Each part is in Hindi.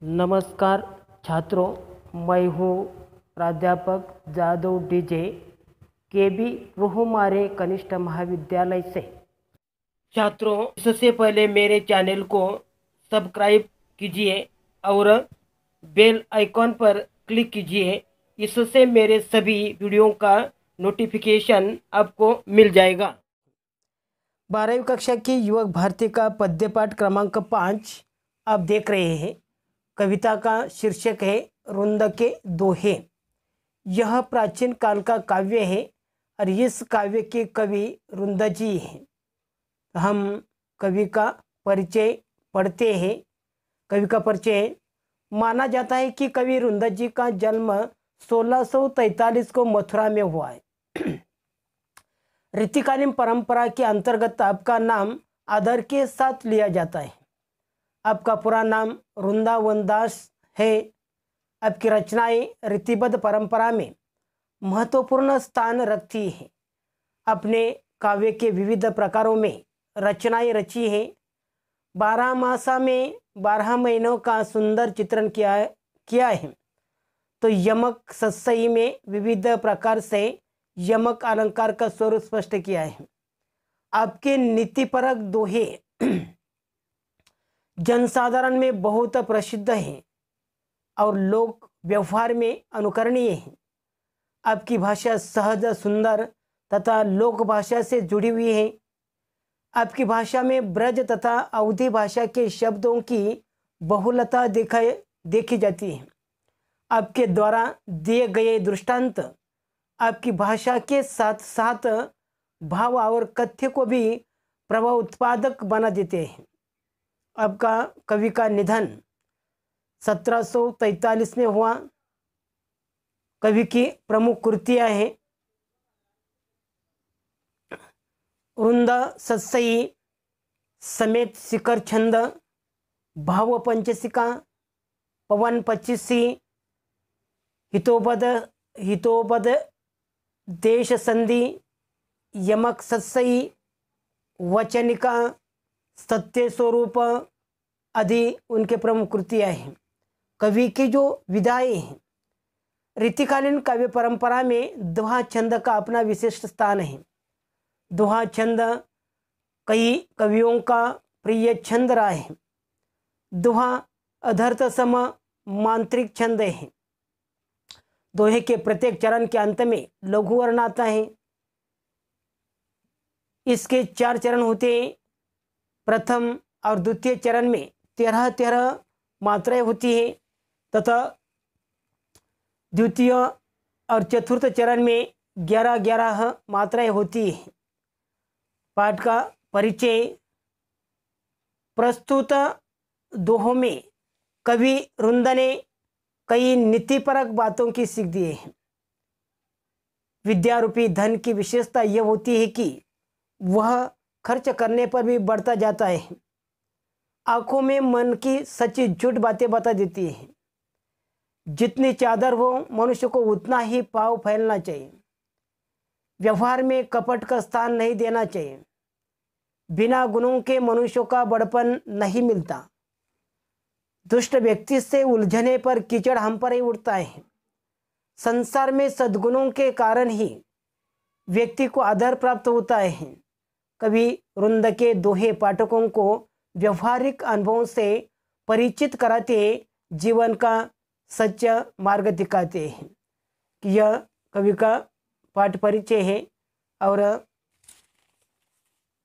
नमस्कार छात्रों, मैं हूँ प्राध्यापक जादव डीजे केबी रुहुमारे कनिष्ठ महाविद्यालय से। छात्रों, इससे पहले मेरे चैनल को सब्सक्राइब कीजिए और बेल आइकॉन पर क्लिक कीजिए। इससे मेरे सभी वीडियो का नोटिफिकेशन आपको मिल जाएगा। 12वीं कक्षा की युवक भारती का पद्य पाठ क्रमांक 5 आप देख रहे हैं। कविता का शीर्षक है रुंद के दोहे। यह प्राचीन काल का काव्य है और इस काव्य के कवि रुंद जी हैं। हम कवि का परिचय पढ़ते हैं। कवि का परिचय। माना जाता है कि कवि रुंद जी का जन्म 1643 को मथुरा में हुआ है। रीतिकालीन परंपरा के अंतर्गत आपका नाम आदर के साथ लिया जाता है। आपका पूरा नाम वृंदावन दास है। आपकी रचनाएं रीतिबद्ध परंपरा में महत्वपूर्ण स्थान रखती हैं। अपने काव्य के विविध प्रकारों में रचनाएं रची हैं। 12 मासा में 12 महीनों का सुंदर चित्रण किया है। तो यमक सत्सई में विविध प्रकार से यमक अलंकार का स्वरूप स्पष्ट किया है। आपके नीतिपरक दोहे जनसाधारण में बहुत प्रसिद्ध हैं और लोक व्यवहार में अनुकरणीय हैं। आपकी भाषा सहज, सुंदर तथा लोक भाषा से जुड़ी हुई है। आपकी भाषा में ब्रज तथा अवधी भाषा के शब्दों की बहुलता देखी जाती है। आपके द्वारा दिए गए दृष्टांत आपकी भाषा के साथ साथ भाव और कथ्य को भी प्रभाव उत्पादक बना देते हैं। आपका कवि का निधन 1743 में हुआ। कवि की प्रमुख कृतियां हैं वृंद सत्सई समेत शिखर छंद, भाव पंचसिका, पवन पच्चीसी, हितोपद देश संधि, यमक सत्सई, वचनिका, सत्य स्वरूप आदि उनके प्रमुख कृतियां हैं। कवि की जो विधाएं हैं, रीतिकालीन काव्य परंपरा में दोहा छंद का अपना विशिष्ट स्थान है। दोहा छंद कई कवियों का प्रिय छंद रहा है। दोहा अधर्थ सम मांत्रिक छंद है। दोहे के प्रत्येक चरण के अंत में लघु वर्ण आता है। इसके 4 चरण होते हैं। प्रथम और द्वितीय चरण में 13 मात्राएं होती हैं तथा द्वितीय और चतुर्थ चरण में 11 मात्राएं होती हैं। पाठ का परिचय। प्रस्तुत दोहों में कवि रुंद ने कई नीतिपरक बातों की सीख दी है। विद्यारूपी धन की विशेषता यह होती है कि वह खर्च करने पर भी बढ़ता जाता है। आंखों में मन की सच्ची झूठ बातें बता देती है। जितनी चादर हो मनुष्य को उतना ही पाव फैलना चाहिए। व्यवहार में कपट का स्थान नहीं देना चाहिए। बिना गुणों के मनुष्यों का बड़पन नहीं मिलता। दुष्ट व्यक्ति से उलझने पर कीचड़ हम पर ही उठता है। संसार में सद्गुणों के कारण ही व्यक्ति को आदर प्राप्त होता है। कवि रुंद के दोहे पाठकों को व्यवहारिक अनुभवों से परिचित कराते, जीवन का सच्चा मार्ग दिखाते हैं। यह कवि का पाठ परिचय है। और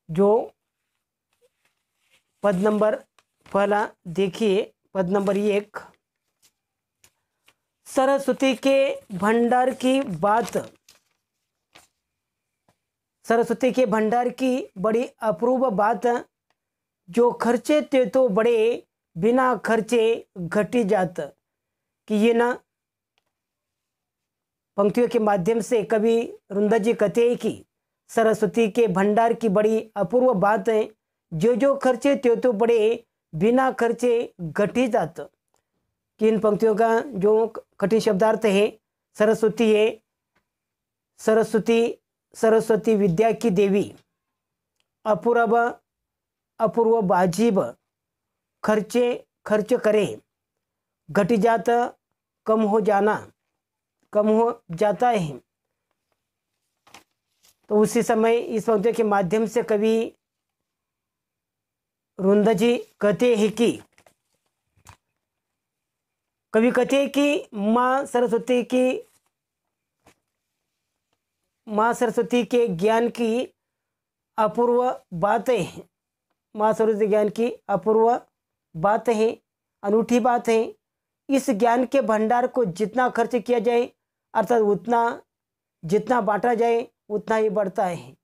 जो पद नंबर पहला देखिए, पद नंबर 1। सरस्वती के भंडार की बात। सरस्वती के भंडार की बड़ी अपूर्व बात, जो खर्चे ते तो बड़े बिना खर्चे घटी जात। कि ये ना पंक्तियों के माध्यम से कवि रुंद जी कहते हैं कि सरस्वती के भंडार की बड़ी अपूर्व बात है, जो खर्चे ते तो बड़े बिना खर्चे घटी जात। कि इन पंक्तियों का जो कठिन शब्दार्थ है, सरस्वती है, सरस्वती विद्या की देवी, अपूर्व बाजीब, खर्च करे, घट जाता, कम हो जाना, कम हो जाता है। तो उसी समय इस पंक्ति के माध्यम से कवि रुंदा जी कहते हैं कि माँ सरस्वती के ज्ञान की अपूर्व बात है। माँ सरस्वती ज्ञान की अपूर्व बात है, अनूठी बात है। इस ज्ञान के भंडार को जितना खर्च किया जाए, अर्थात उतना जितना बांटा जाए उतना ही बढ़ता है।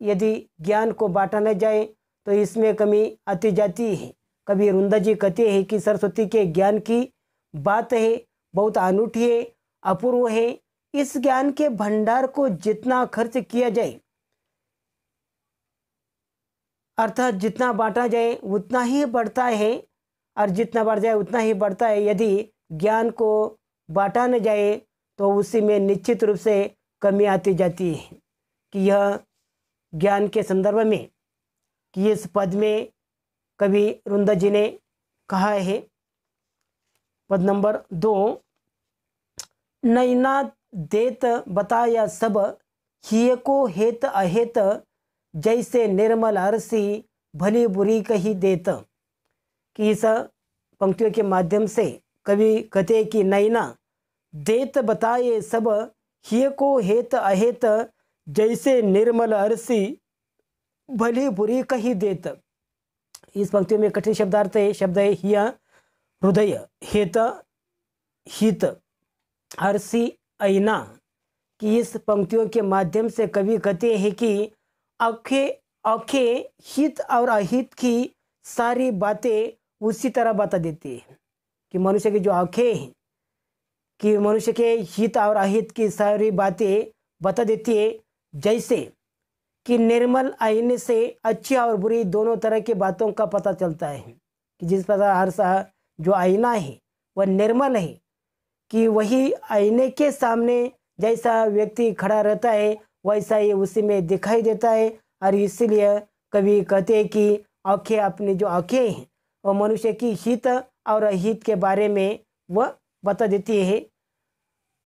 यदि ज्ञान को बांटा न जाए तो इसमें कमी आती जाती है। कवि रुंदा जी कहते हैं कि सरस्वती के ज्ञान की बात है, बहुत अनूठी है, अपूर्व है। इस ज्ञान के भंडार को जितना खर्च किया जाए, अर्थात जितना बांटा जाए उतना ही बढ़ता है, और जितना बढ़ जाए उतना ही बढ़ता है। यदि ज्ञान को बांटा न जाए तो उसी में निश्चित रूप से कमी आती जाती है। कि यह ज्ञान के संदर्भ में कि इस पद में कवि रुंदा जी ने कहा है, पद नंबर 2, नैना देत बताया सब, हिय को हेत अहेत, जैसे निर्मल अरसी भली बुरी कही देत। कि इस पंक्तियों के माध्यम से कवि कहते कि नैना देत बताए सब, हिय को हेत अहेत, जैसे निर्मल अरसी भली बुरी कही देत। इस पंक्ति में कठिन शब्दार्थ है। शब्द है हिय हृदय, हेत हित, अरसी ऐना। कि इस पंक्तियों के माध्यम से कवि कहते हैं कि आंखें हित और अहित की सारी बातें उसी तरह बता देती है। कि मनुष्य की जो आंखें हैं, कि मनुष्य के हित और अहित की सारी बातें बता देती है। जैसे कि निर्मल आईने से अच्छी और बुरी दोनों तरह की बातों का पता चलता है। कि जिस प्रकार हर जो आईना है वह निर्मल है, कि वही आईने के सामने जैसा व्यक्ति खड़ा रहता है वैसा ही उसी में दिखाई देता है। और इसीलिए कवि कहते हैं कि आँखें, अपनी जो आँखें हैं वह मनुष्य की हित और अहित के बारे में वह बता देती है।